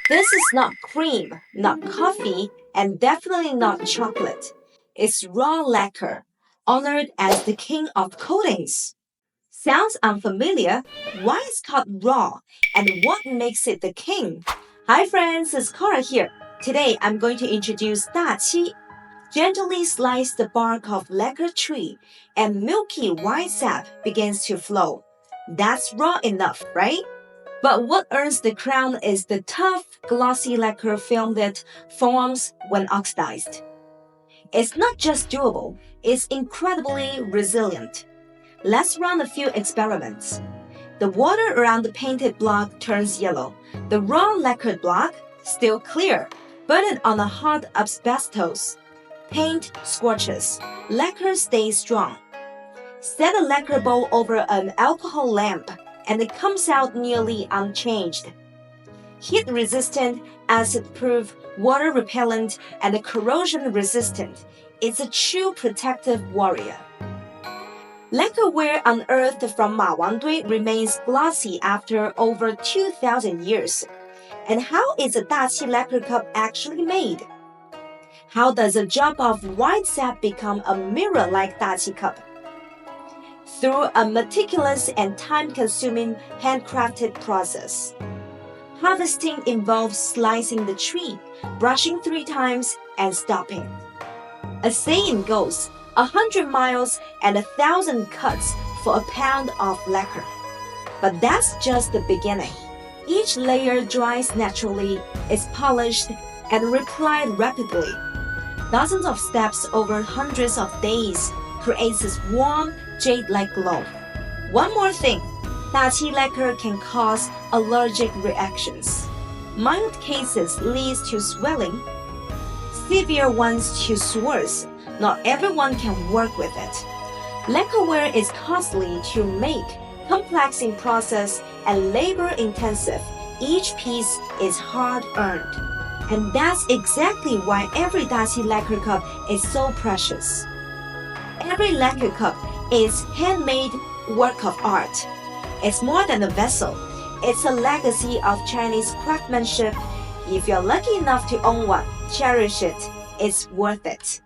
This is not cream, not coffee, and definitely not chocolate. It's raw lacquer, honored as the king of coatings. Sounds unfamiliar? Why is it called raw? And what makes it the king? Hi friends, it's Cora here. Today I'm going to introduce 大漆. Gently slice the bark of lacquer tree and milky white sap begins to flow. That's raw enough, right? But what earns the crown is the tough, glossy lacquer film that forms when oxidized. It's not just durable, it's incredibly resilient. Let's run a few experiments. The water around the painted block turns yellow. The raw lacquered block, still clear. Burn it on a hot asbestos. Paint scorches. Lacquer stays strong. Set a lacquer bowl over an alcohol lamp and it comes out nearly unchanged. Heat-resistant, acid-proof, water-repellent, and corrosion-resistant. It's a true protective warrior. Lacquerware unearthed from Mawangdui remains glossy after over 2,000 years. And how is a 大漆 lacquer cup actually made? How does a drop of white sap become a mirror-like 大漆 cup? Through a meticulous and time-consuming handcrafted process. Harvesting involves slicing the tree, brushing 3 times, and stopping. A saying goes, 100 miles and 1,000 cuts for a pound of lacquer. But that's just the beginning. Each layer dries naturally, is polished, and replied rapidly. Dozens of steps over hundreds of days creates this warm, jade-like glow. One more thing, 大漆 lacquer can cause allergic reactions. Mild cases lead to swelling, severe ones to sores. Not everyone can work with it. Lacquerware is costly to make, complex in process, and labor-intensive. Each piece is hard-earned. And that's exactly why every 大漆 lacquer cup is so precious. Every lacquer cup is handmade work of art. It's more than a vessel. It's a legacy of Chinese craftsmanship. If you're lucky enough to own one, cherish it. It's worth it.